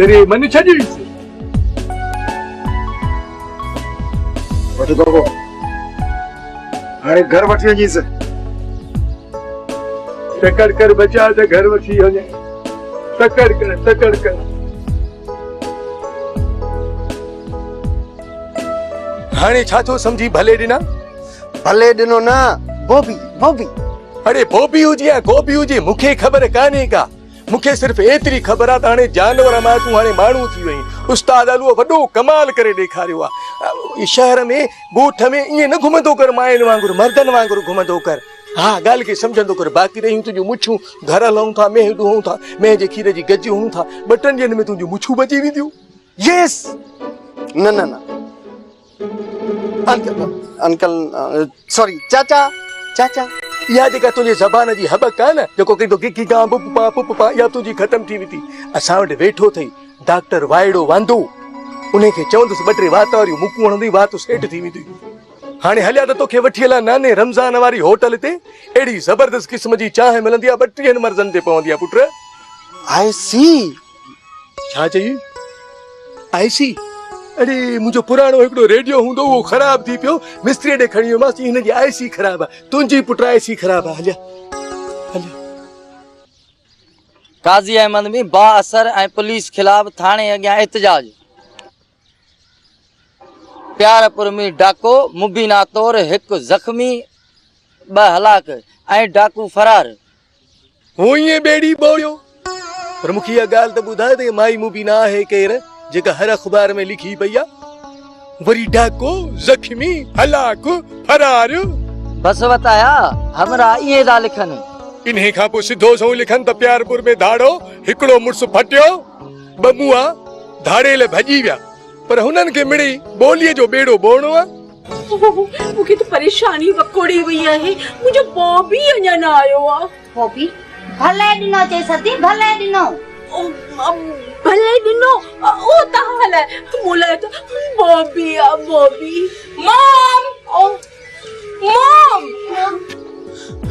करे मन छॾीस वठी बाबू हाणे घर वठी वञीस तकड़ कर बचा त घर वठी वञे तकड़ कर हाणे छा थो समझी भले ॾिना भले ॾिनो न बोबी बोबी अरे बोबी हुजे या गोबी हुजे मूंखे ख़बर कान्हे का मूंखे सिर्फ़ एतिरी ख़बर आहे त हाणे जानवर मां तूं हाणे माण्हू थी वई उस्ताद अलूअ वॾो कमाल करे ॾेखारियो आहे शहर में ॻोठ में ईअं न घुमंदो कर मायुनि वांगुरु मर्दनि वांगुरु घुमंदो कर हाँ ॻाल्हि खे सम्झंदो कर बाक़ी रहियूं तुंहिंजूं मुछूं घर हलूं था मेह ॾुहूं था मेह जे खीर जी गज हूं था 2 ॾींहंनि में तुंहिंजूं मुछूं बची वेंदियूं यस न न न अंकल सॉरी चाचा चाचा इहा जेका तुंहिंजे ज़बान जी हबक आहे न जेको कंदो किकी का पुपा पुपा इहा तुंहिंजी ख़तम थी वेंदी असां वटि वेठो अथई डॉक्टर वाइड़ो वांदो उनखे चवंदुसि 2 टे वात वारियूं मुकूं हणंदी वात सेठ थी वेंदी हाणे हलिया त तोखे वठी हलां नाने रमज़ान वारी होटल ते अहिड़ी ज़बरदस्त क़िस्म जी चांहि मिलंदी आहे 32 मर्ज़नि ते पवंदी आहे पुट आई सी छा चई आई सी अरे मुझो पुराणो हिकिड़ो रेडियो हूंदो वो खराब थी पियो मिस्त्री ॾे खणी वियोमांसि हिन जी आईसी खराब आहे तुंहिंजी पुट आईसी खराब आहे हलिया काज़ी अहमद में बाअसर ऐं पुलिस खिलाफ़ थाणे अॻियां एहतजाज प्यारपुर में डाको मुबीना तौर 1 ज़ख़्मी 2 हलाक ऐं डाकू फरार वो ईअं ॿेड़ी ॿोड़ियो पर मूंखे इहा ॻाल्हि त ॿुधाए त माई मुबीना आहे केरु जेका हर अख़बार में लिखी पई आहे वरी डाको ज़ख़्मी हलाक फरार बस बताया हमरा इहे था लिखनि इन्हे खां पोइ सिधो सो लिखनि त प्यारपुर में धाड़ो हिकिड़ो मुड़ुसु फटियो 2 मुआ धाड़ेल भॼी विया पर हुननि खे मिड़ी ॿोलीअ जो ॿेड़ो ॿोड़णो आहे मूंखे त परेशानी वकोड़ी वई आहे मुंहिंजो बॉबी अञा न आयो आहे बॉबी भले ॾिनो चई सती भले ॾिनो भले ॾिनो ओ त हाल मोला त बॉबी आ बॉबी मॉम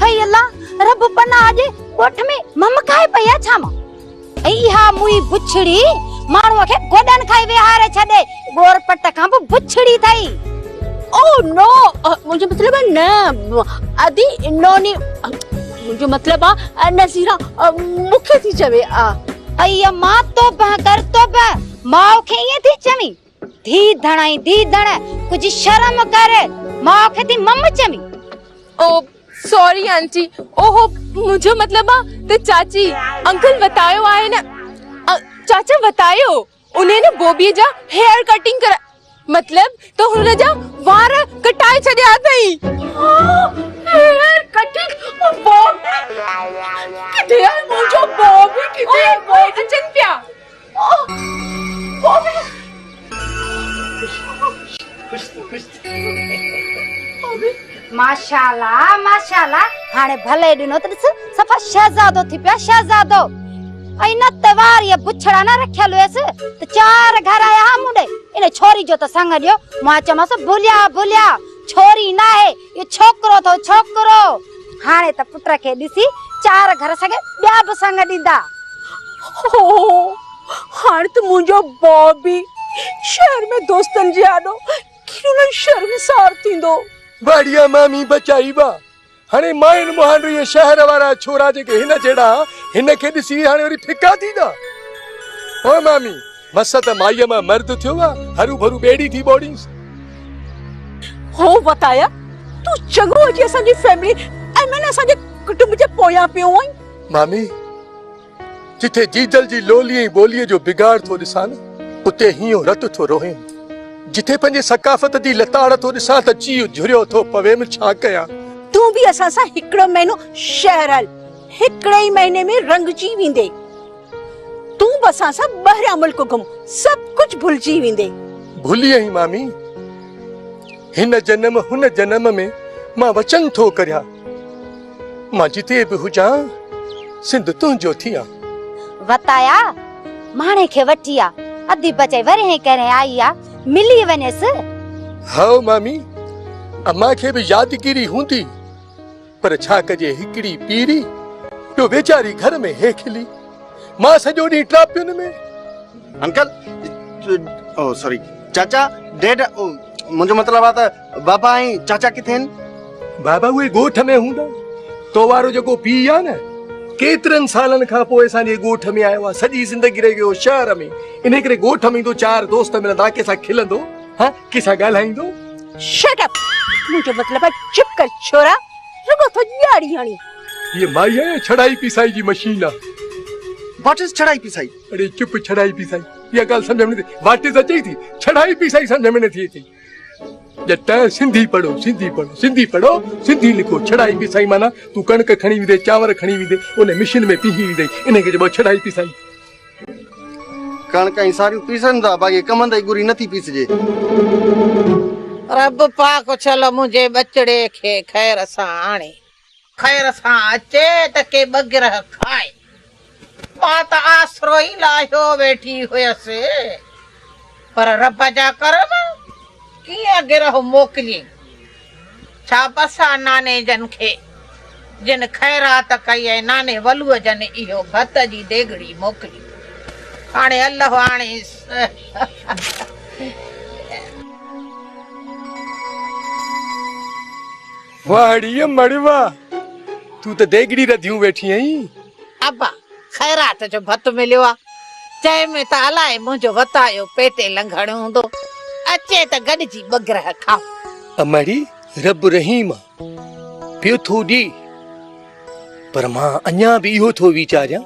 हई अल्लाह रब पना अॼु ॻोठ में ममकाए पई आहे छा मां ऐं हा मुई बुछड़ी माण्हूअ खे गोॾनि खाई विहारे छॾे गोर पट खां बि बुछड़ी थई ओ नो मुझे मतलब है न आदि नोनी मुझे मतलब आ नजीरा मुखे थी चवे आ अయ్య मां तो बह कर तो बह मां खे ये थी चवी धी धण कुछ शर्म कर मां खे थी मम चवी ओ सॉरी आंटी ओहो मुझे मतलब आ तो चाची अंकल बतायो आए ना चाचा बतायो उन्हें ना बॉबी जा हेयर कटिंग करा मतलब तो हुन जा वार कटाए छड्या थई हेयर कटिंग बॉबी किथे है मुझो बॉबी किथे है बॉबी अचन पिया बॉबी माशाल्लाह हाणे भले ॾिनो त ॾिस सफ़ा शहजादो थी पिया शहजादो ऐं न तवार ये बुछड़ा न रखियल हुयसि त 4 घर आया मुंडे इन छोरी जो त संग ॾियो मां चमास भुलिया छोरी न आहे ये छोकरो तो छोकरो हाणे त पुत्र खे ॾिसी 4 घर सगे ॿिया बि संग ॾींदा हाणे त मुंहिंजो बॉबी शहर में दोस्तन जे आॾो किन शर्मसार थींदो बढ़िया मामी बचाई बा हाणे माइन मोहन ये शहर वारा छोरा जेके हिन जेड़ा हिन खे ॾिसी हाणे वरी फिका थींदा ओ मामी मस त माईअ मां मर्द थियो आहे हरू भरू ॿेड़ी थी बोड़ीस हो बताया तू चङो अची असांजी फैमिली ऐं मैंने असांजे कुटुंब जे पोयां पियो आई मामी जिथे जीजल जी लोली ऐं बोलीअ जो बिगाड़ थो ॾिसां न उते हीअं रत थो रोहे जिथे पंहिंजे सकाफ़त जी लताड़ थो ॾिसां त चीउ झुरियो थो पवे में छा कयां तू भी असां सां हिकड़ो महीनो शहर हल हिकड़े ही महीने में रंगजी वेंदे तू बस असां ॿाहिरियां मुल्क घुम सब कुछ भुलजी वेंदे भुली आई मामी हिन जन्म हुन जन्म में मां वचन थो करिया मां जिते बि हुजां सिंध तुंहिंजो थियां बताया माणे खे वठी आ अधी बचाई वरे हे करे आई आ मिली वनेस हाओ मामी अम्मा खे भी यादगिरी हूंदी पर छा कजे हिकड़ी पीरी तो बेचारी घर में हे खिली मां सॼो ॾींहुं ट्रापियुनि में अंकल ओ सॉरी चाचा डैड मुंहिंजो मतिलबु आहे त बाबा ऐं चाचा किथे आहिनि? बाबा उहे ॻोठ में हूंदा। तो वारो जेको पीउ आहे न केतिरनि सालनि खां पोइ असांजे ॻोठ में आयो आहे, सॼी ज़िंदगी रही वियो शहर में, इन करे ॻोठ में ईंदो, चार दोस्त मिलंदा, कंहिंसां खिलंदो, हा कंहिंसां ॻाल्हाईंदो। शट अप, मुंहिंजो मतिलबु आहे चुप कर छोरा, रुगो तो ॾियारी हणी। ये माई है छड़ाई पिसाई जी मशीन आहे। व्हाट इज छड़ाई पिसाई? अरे चुप, छड़ाई पिसाई इहा ॻाल्हि सम्झ में नथी, वाट इज़ अचे थी, छड़ाई पिसाई सम्झ में नथी अचे। जट सिंधी पढ़ो, सिंधी पढ़ो, सिंधी पढ़ो, सिंधी लिखो। छड़ाई पिसाई माना तू कणक खणी विदे, चांवर खणी विदे, उन मशीन में पीही विदे, इन खे चइबो छड़ाई पिसाई। कणक ऐं सारियूं पीसनि था, बाक़ी कमंदई गुरी नथी पीसजे। रब पाक चलो मुझे बचड़े खे खैर सां आणे, खैर सां अचे त के बगिरह खाए। मां त आसरो ई लाहियो वेठी हुयसि, पर रब जा करम कीअं गिरह मोकिली। छा बसा नाने जन खे जिन खैरात कई ऐं नाने वलूअ जन इहो भत जी देगड़ी मोकिली। हाणे अल्लाह हाणे वाड़ीअ मड़वा, तू त देगड़ी रधियूं वेठी आहीं। अब्बा खैरात जो भत मिलियो आहे, चए में त अलाए मुंहिंजो वतायो पेटे लंघण हूंदो, अचे त गॾिजी बगरह खाओ। अमड़ी रब रहीम पियो थो ॾे, पर मां अञा बि इहो थो वीचारियां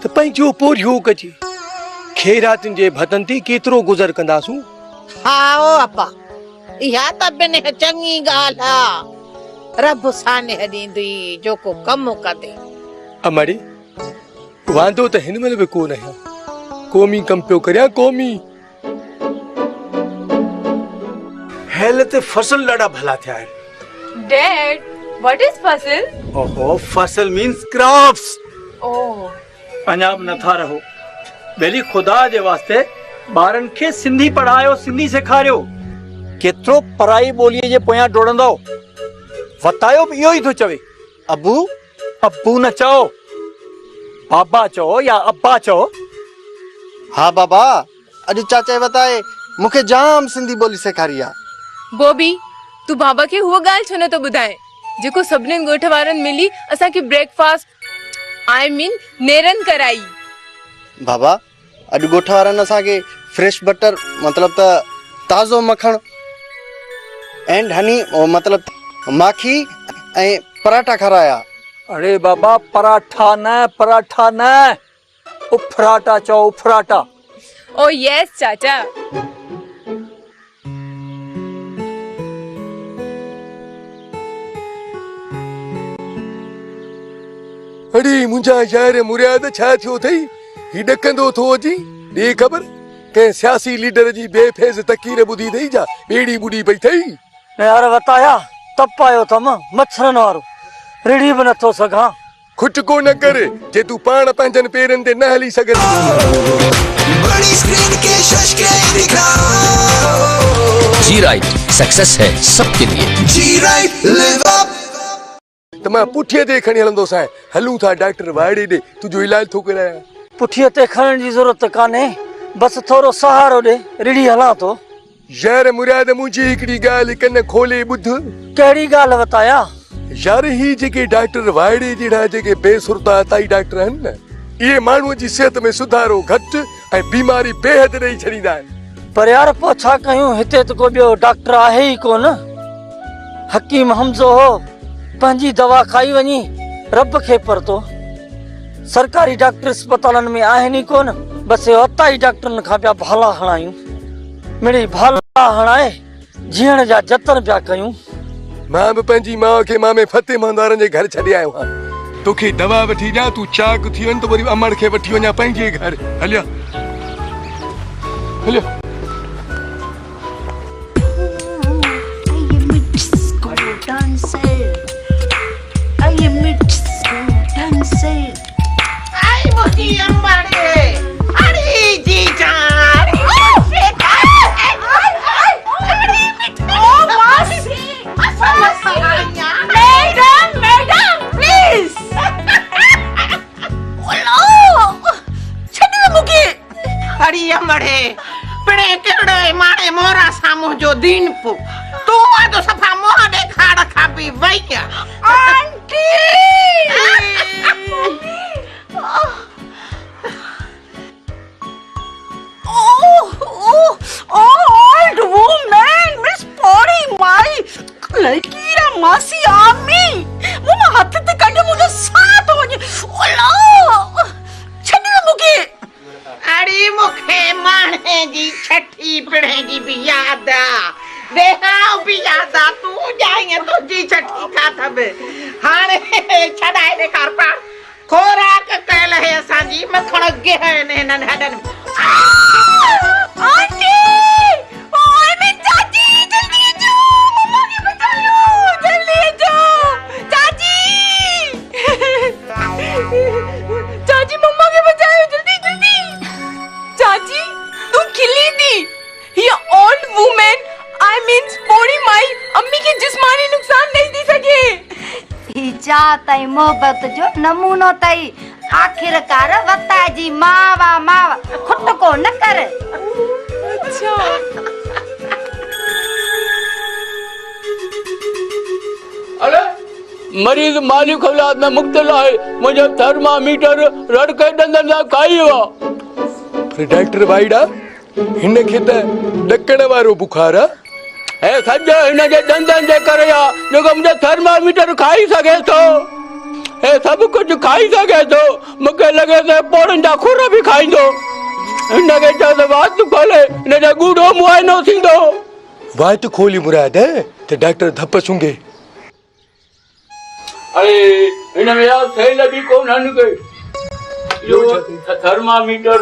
त पंहिंजो पोरियो कजे, खैरातनि जे भतनि ते केतिरो गुज़र कंदासूं। हा ओ अब्बा, इहा त बिन चङी ॻाल्हि आहे, रब साने ॾींदी जेको कमु कंदे। अमड़ी वांदो त हिन महिल बि कोन आहे, क़ौमी कम पियो करियां, क़ौमी। हेल ते फसल ॾाढा भला थिया आहिनि। डैड, व्हाट इज फसल? ओहो, फसल मीन्स क्रॉप्स। ओह, अञा बि नथा रहो। बेली खुदा जे वास्ते ॿारनि खे सिंधी पढ़ायो, सिंधी सेखारियो। केतिरो पराई ॿोलीअ जे पोयां डोड़ंदो, वतायो बि इहो ई थो चवे। अबू अब्बू न चओ, बाबा चओ या अब्बा चओ। हा बाबा, अॼु चाचा बताए मूंखे जाम सिंधी ॿोली सेखारी आहे। बॉबी, तू बाबा खे हुआ ॻाल्हि छो नथो ॿुधाए जेको सभिनीनि ॻोठ वारनि मिली असांखे ब्रेकफास्ट, आई मीन नेरन कराई। बाबा, अॼु ॻोठ वारनि असांखे फ्रेश बटर मतिलबु त ताज़ो मखण एंड हनी मतिलबु माखी ऐं पराठा खाराया। अरे बाबा, पराठा न, पराठा न, उफराटा चओ, उफराटा। ओ यस चाचा। अरे मुंहिंजा यार मुराद छा थियो अथई, ही ॾकंदो थो अची, ॾे ख़बर कंहिं सियासी लीडर जी बेफेज़ तकीर ॿुधी अथई छा, ॿेड़ी ॿुॾी पई अथई। यार वताया तप आयो अथम मच्छरनि वारो, रिड़ी बि नथो सघां। खुटको न कर, जे तूं पाण पंहिंजनि पेरनि ते न हली सघे। बड़ी स्क्रीन के शशके दिखाओ। जी राइट, सक्सेस है सबके लिए। जी राइट, लिव अप। त मां पुठीअ ते खणी हलंदोसां, हलूं था डॉक्टर वाड़े ॾे, तुंहिंजो इलाज थो करायां। पुठीअ ते खणण जी ज़रूरत कान्हे, बस थोरो सहारो ॾे, रिड़ी हलां थो। यार मुराद, मुंहिंजी हिकिड़ी ॻाल्हि कन खोले ॿुध। कहिड़ी ॻाल्हि वताया? यार ही जेके डॉक्टर वाड़े जहिड़ा जेके बेसुरता ताई डॉक्टर आहिनि न, इहे माण्हूअ जी सिहत में सुधारो घटि ऐं बीमारी बेहद ॾेई छॾींदा आहिनि। पर यार पोइ छा कयूं, हिते त को ॿियो डॉक्टर आहे ई कोन। हकीम हमज़ो हो, पंहिंजी दवा खाई वञी रब खे परतो। सरकारी डॉक्टर अस्पतालनि में आहिनि ई कोन, बसि उताई डॉक्टरनि खां पिया भाला हणायूं। मिड़ी भाला हणाए जीअण जा जतन पिया कयूं। मां बि पंहिंजी माउ खे मामे फतेह मंदारनि जे घर छॾे आयो आहियां। तोखे दवा वठी ॾियां, तूं चाक थी वञ त वरी अमड़ खे वठी वञा पंहिंजे घर। हलिया हलिया। आई मोदी अंबाड़े, अरे जी जान, मैडम, मैडम प्लीज। ओलो छॾो मूंखे। कीरा मासी आमी मुमा हथ ते कढ मुझे साथ वञे ओला छॾ मूंखे। अड़ी मूंखे माणे जी छठी पिणे जी बि याद आ, देहां बि याद आ, तूं ॼाईं तुंहिंजी छठी छा थब हाणे छॾाए ॾेखार पाण। खोराक कयल है असांजी मखण गिहन हिननि हॾनि। आंटी ओए मैं चाची जल्दी अचो मम्मा के बचाओ जल्दी अचो चाची चाची मम्मा के बचाओ जल्दी जल्दी। चाची तू खिली थी। ये old women I mean body my अम्मी के जिस्मानी नुकसान नहीं दी सके। ही चा तई मोहब्बत जो नमूनो तई आखिरकार वता जी मावा मावा खुट को न कर। अच्छा अरे मरीज मालिक औलाद में मुब्तला है, मुझे थर्मामीटर रड़ के दंदन ला काई हुआ। पर डॉक्टर भाईड़ा हिन खे त ॾकण वारो बुखार आहे। ए सजो इन जे दंदन जे करे आ जेको मुझे थर्मामीटर खाई सके तो ए सब कुछ खाई सके तो मूंखे लगे तो पोरन जा खुर भी खाईंदो। इन के चओ त वात खोले इन जो गूढ़ो मुआइनो थींदो। वात खोली मुराद त डॉक्टर धप सूंघे। अरे इन में यार सही लगी कोन हन के यो थर्मामीटर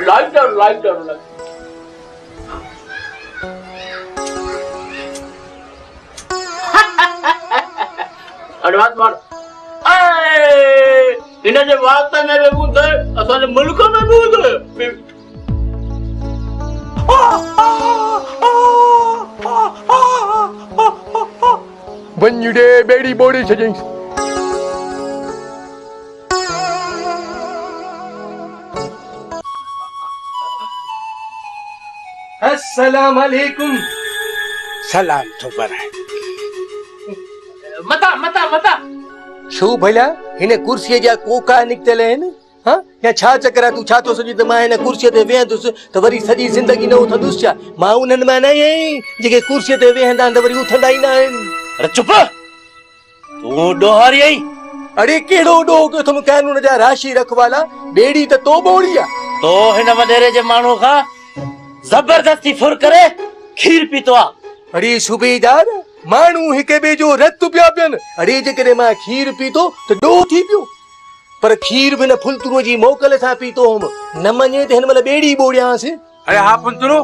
लाइटर लाइटर अडवांस मार इन जे वात में बि ॿुध असांजे मुल्क में बि ॿुध। वञ ॾे ॿेड़ी ॿोड़े छॾियईंसि। अस्सलाम वालेकुम। सलाम तो पर मता मता मता छो भला हिन कुर्सीअ जा कोका निकतल आहिनि हाँ या छा चक्कर आहे? तूं छा थो सोची त मां हिन कुर्सीअ ते वेहंदुसि त वरी सॼी ज़िंदगी न उथंदुसि छा? मां उन्हनि मां न आहियां जेके कुर्सीअ ते वेहंदा आहिनि त वरी उथंदा ई न आहिनि। अरे चुप तू डोहारी आई। अरे कहिड़ो ॾोह कयो अथमि कानून जा राशि रखवाला ॿेड़ी त तो ॿोड़ी आहे। तो हिन वॾेरे जे माण्हू खां जबरदस्ती फुर करे खीर पीतो आ। अरे सूबेदार माण्हू हिक ॿिए जो रत पिया पियनि। अरे जेकॾहिं मां खीर पीतो त ॾोह थी पियो, पर खीर बि न फुलतूअ जी मोकल सां पीतो हुअमि। न मञे त हिन महिल ॿेड़ी ॿोड़ियांसि। अरे हाँ पुंतरो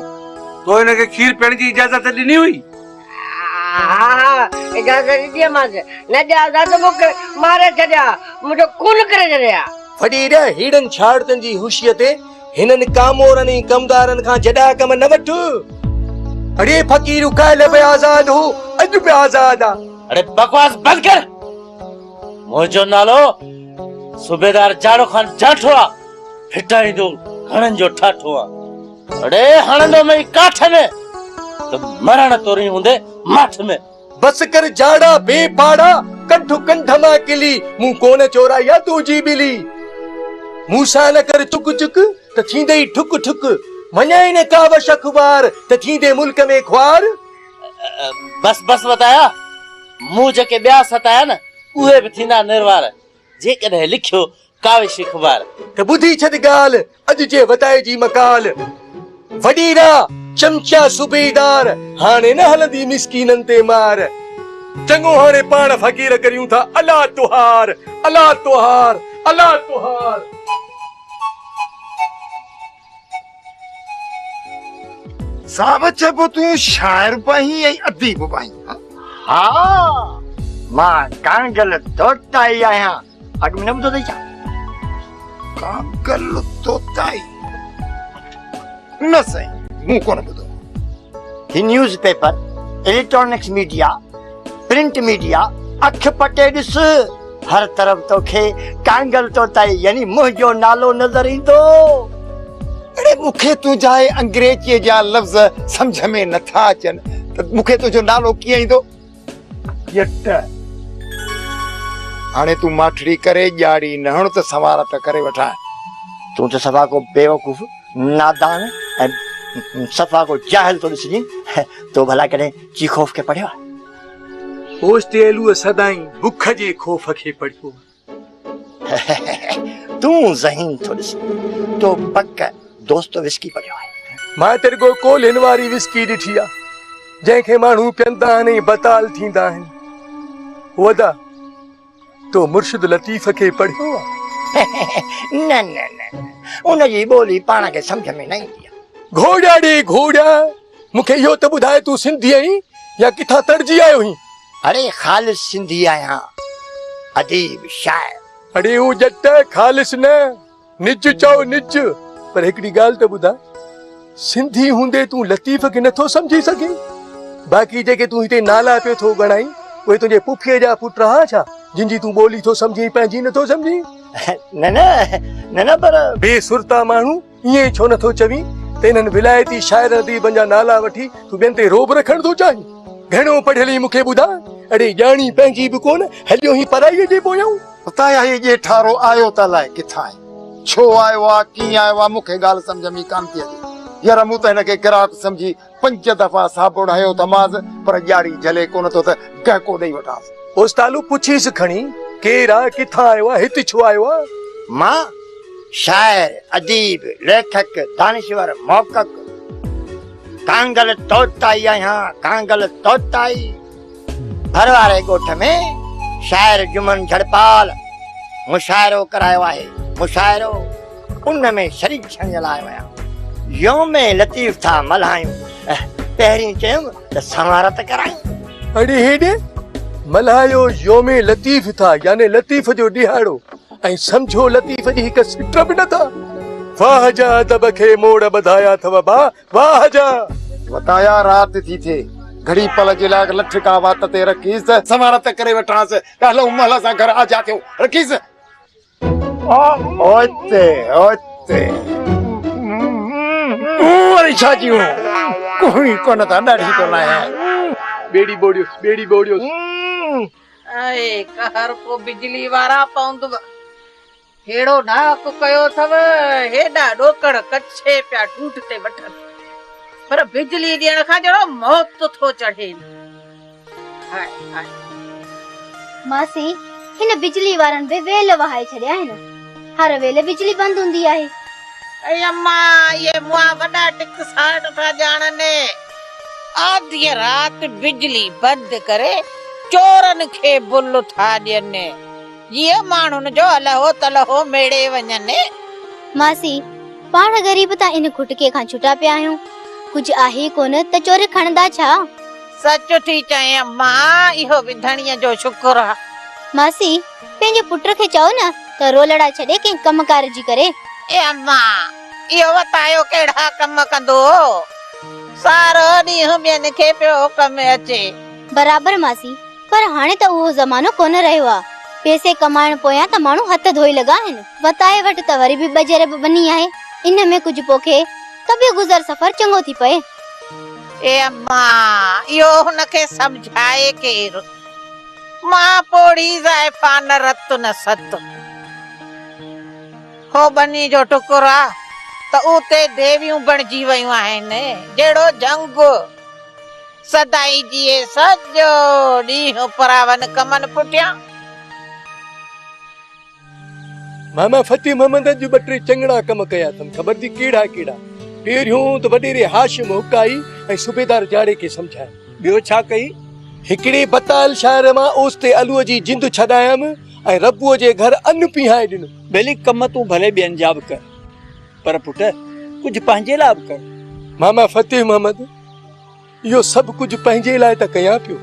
तो इनके खीर पीने की इजाजत ॾिनी हुई? इजाजत ॾिनी मांसि न ॾिया त मूंखे मारे छॾिया मुंहिंजो खून करे छॾिया। वॾेरा हेड़नि छाड़तनि जी हुशीअ ते हिननि कामोरनि ऐं कमदारनि खां जॾा कम न वठ। अरे फ़कीर काल्ह बि आज़ाद हो अॼु बि आज़ाद आ। अरे बकवास बंद कर। मुंहिंजो नालो सूबेदार जाड़ो खान जाठो आ। फिटाईंदो घणनि जो ठाठो आ। अरे हणंदो में काठ में तो मरण तोरी हूंदे माठ में। बस कर जाड़ा बेपाड़ा कंठ कंठ मां किली मूं कोन चोराया तुंहिंजी ॿिली। मूंसां न कर चुक चुक त थींदई ठुक ठुक मञाई न कावश अखबार त थींदे मुल्क में ख्वार। बस बस बताया मूं जेके ॿिया सताया न उहे बि थींदा निर्वार जेकॾहिं लिखियो काविश अखबार। त ॿुधी छॾ ॻाल्हि अॼु जे वताए जी मकाल। वॾीरा चमचा सूबेदार हाणे न हलंदी मिसकीननि ते मार। चङो हाणे पाण फ़कीर करियूं था अला तुहार अला तुहार अला तुहार। साहब चबो तू शायर पाही ऐं अदीब पाही? हाँ मां कांगल तोताई आहियां। अॻु में न ॿुधो अथई छा? कांगल तोताई न साईं मूं कोन ॿुधो। ही news paper electronics media print media अख पटे ॾिस हर तरफ़ तोखे कांगल तोताई यानी मुंहिंजो नालो नज़र ईंदो। अरे मूंखे तुंहिंजा अंग्रेजीअ जा लफ़्ज़ सम्झ में नथा अचनि त मूंखे तुंहिंजो नालो कीअं ईंदो? ॼट हाणे तूं माठड़ी करे ॼाड़ी न हण त सवार त करे वठां। तूं त सभा को बेवकूफ़ नादान ऐं सफ़ा को जाहिल तो ॾिसजी तो भला कॾहिं ची ख़ौफ़ खे पढ़ियो आहे? होस्टेलूअ सदाई बुख जे ख़ौफ़ खे पढ़ियो। तूं ज़हीन थो ॾिस, तो पक दोस्त विस्की पढ़ियो आहे। मां तेरे को कोलिन वारी विस्की ॾिठी आहे, जंहिंखे माण्हू पीअंदा आहिनि बताल थींदा आहिनि। वदा तो मुर्शिद लतीफ़ खे पढ़ियो आहे? न न न, उनजी ॿोली पाण खे सम्झ में न ईंदी आहे। घोड़ा ॾे घोड़ा, मूंखे इहो त ॿुधाए तूं सिंधी आहीं या किथां तड़जी आयो आहीं? अरे ख़ालिस सिंधी आहियां, अदीब शायर। अरे ओ जट ख़ालिस न, निज चओ निज। पर हिकिड़ी ॻाल्हि त ॿुधा, सिंधी हूंदे तूं लतीफ़ खे नथो सम्झी सघीं? बाक़ी जेके तूं हिते नाला पियो थो गणाई, उहे तुंहिंजे पुफीअ जा पुट हा छा, जिनजी तूं ॿोली थो सम्झी पंहिंजी नथो सम्झी? न न न न, पर बेसुरता माण्हू ईअं छो नथो चवीं त इन्हनि विलायती शाइर अदीबनि जा नाला वठी तूं ॿियनि ते रोब रखण थो चाहीं? घणो पढ़ियली मूंखे ॿुधा? अड़े ॼाणी पंहिंजी बि कोन, हलियो ही पढ़ाईअ जे पोयां। उतां ही ॼेठारो आयो त अलाए किथां आहे, छो आयो आहे, कीअं आयो आहे, मूंखे ॻाल्हि सम्झ में कान थी अचे। यार मूं त हिनखे ग्राहक सम्झी 5 दफ़ा साबुण हयो तमाज़, पर ॼाणी झले कोन थो त गहको ॾेई वठांसि। ओस्तालू पुछीसि खणी, केरु आहे, किथां आयो आहे, हिते छो आयो आहे? मां शायर, अदीब, लेखक, दानिश्वर, मौक़क़, कांगल तोताई आहियां, कांगल तोताई। भर वारे ॻोठ में शायर जुमन झड़पाल मुशाइरो करायो आहे। मुशाइरो उन में शरीक थियण जे लाइ आहियां। योम लतीफ़ था मल्हायूं, पहिरीं चयुमि त समारत करायूं। अड़े हेॾे मल्हायो योमे लतीफ़ था, याने लतीफ़ जो ॾिहाड़ो, ऐं सम्झो लतीफ़ जी हिकु सिट बि नथा। वाह जा अदब खे मोड़ ॿधाया अथव बा, वाह जा। वताया रात थी थे, घड़ी पल जे लाइ लठ का वात ते रखीस, समारत करे वठांसि, हलऊं महल सां घर आजा थियो, रखीस। ओते ओते वरी छा जियो, कोई कोन था, ॾाढी तो न आहे। बेड़ी बोड़ियोस, बेड़ी बोड़ियोस। ऐं कहर को बिजली वारा पवंदव, हेड़ो नाक कयो अथव, हेॾा ॾोकड़ कच्छे पिया टूट ते वठनि, पर बिजली ॾियण खां जहिड़ो मौत थो चढ़े। हाय हाय मासी, हिन बिजली वारनि बि वेल वहाए छॾिया आहिनि, हर वेले बिजली बंदि हूंदी आहे। ऐं अम्मा, ये मुआ वॾा टिक साट था ॼाणनि। आधी रात बिजली बंदि करे चोरनि खे बुल था ॾियनि, जीअं माण्हुनि जो अलहो तलहो मेड़े वञनि। मासी, पाण ग़रीब त इन खुटके खां छुटा पिया आहियूं, कुछ आहे कोन त चोर खणंदा छा? सच थी चए अम्मा, इहो विधणीअ जो शुक्र आहे। मासी, पंहिंजे पुट खे चओ न त रोलड़ा छॾे कंहिं कमकार जी करे। ए अम्मा, इहो वतायो कहिड़ा कम कंदो, सारो ॾींहुं ॿियनि खे पियो कम अचे। बराबर मासी, पर हाणे त उहो ज़मानो कोन रहियो आहे। पैसे कमाइण पोयां त माण्हू हथ धोई लॻा आहिनि, वताए वटि त वरी बि बजर बनी आहे। इन में कुझु पोखे त बि गुज़र सफ़र चङो थी पए। ए अम्मा, इहो हुनखे सम्झाए केरु? मां पोड़ी ज़ाइफा न रत न सत, हो बनी जो टुकुर आहे त उते देवियूं बणजी वयूं आहिनि, जहिड़ो जंग। सदाई जीए सॼो ॾींहुं परावन कमनि पुठियां। मामा फतेह मोहम्मद जो 2-3 चङड़ा कम कया अथमि, ख़बर थी कहिड़ा कहिड़ा। पहिरियों त वॾेरे हाशिम हुकाई ऐं सूबेदार जाड़े खे सम्झाए। ॿियो छा कई? हिकिड़े बताल शहर मां ओस्ते अलूअ जी जिंद छॾायमि ऐं रबूअ जे घर अन्न पिहाए ॾिनो। बेली कम तूं भले ॿियनि जा बि कर, पर पुट कुझु पंहिंजे लाइ बि कर। मामा फतेह मोहम्मद, इहो सभु कुझु पंहिंजे लाइ त कयां पियो,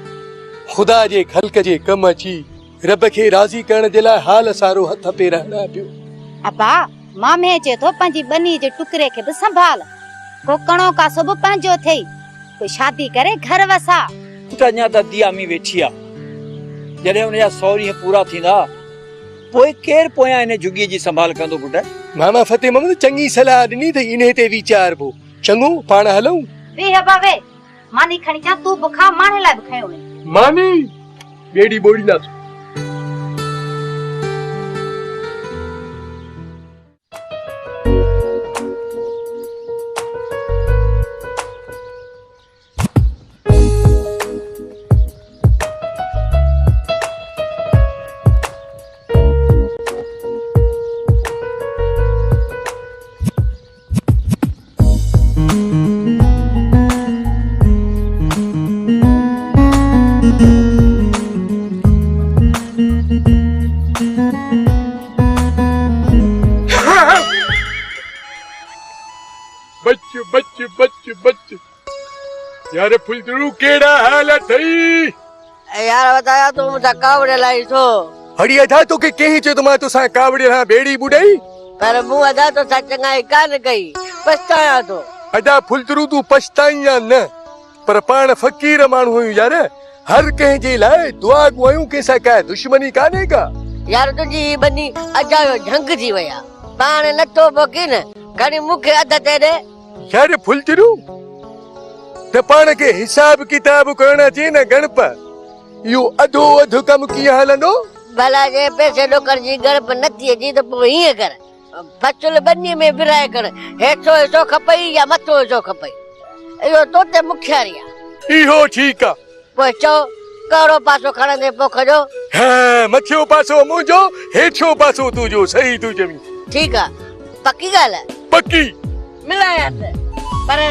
ख़ुदा जे ख़ल्क़ जे कम अची रब खे राज़ी करण जे लाइ हाल सारो हथ पेर हणा पियो। अबा, मामे चए थो पंहिंजी बनी जे टुकरे खे बि संभाल, को कणो का सब पंहिंजो थई, कोई शादी करे घर वसा। पुट अञा त दिया में वेठी आहे, जॾहिं हुनजा 100 ॾींहं पूरा थींदा पोइ केरु पोयां इन झुॻीअ जी संभाल कंदो पुट? मामा फतेह मोहम्मद चङी सलाह ॾिनी त इन ते वीचारबो। चङो, पाण हलूं। वे हबा वे, मानी खणी चा, तू बुखा माने लाइ बि खयो वे। मानी बेड़ी बोड़ींदासीं। यार फुलतरू केड़ा हाल अथई? यार बताया तू मुझा कावड़े लाई थो हड़ी अधा तो के कहीं चो तुमा तो सा कावड़े रा बेड़ी बुडई पर मुंह अदा तो चंगाई कान गई पछताया तो अदा फुलतरू तू पछताईया न पर पाण फकीर माण्हू हुयूं यार हर कंहिं जे लाइ दुआ गुआयूं कंहिंसां का दुश्मनी कान्हे का यार तुझी बनी अजायो झंग जी वया पाण नथो पोकी न घणी मूंखे अध ते ॾे यार फुलतरू त पाण खे हिसाब किताब करण जे न गणप इहो अधो अधु कम कीअं हलंदो भला जे पैसे ॾोकर जी गणप नथी अची त पोइ हीअं कर फचुल बनी में विराए कर हेठो हिसो खपई या मथो हिसो खपई इहो तो ते मुखियारी आहे इहो ठीकु आहे पोइ चओ कहिड़ो पासो खणंदे पोख जो हा मथियो पासो मुंहिंजो हेठियो पासो तुंहिंजो सही तूं चवीं ठीकु आहे पकी ॻाल्हि आहे पक्की मिलायां पर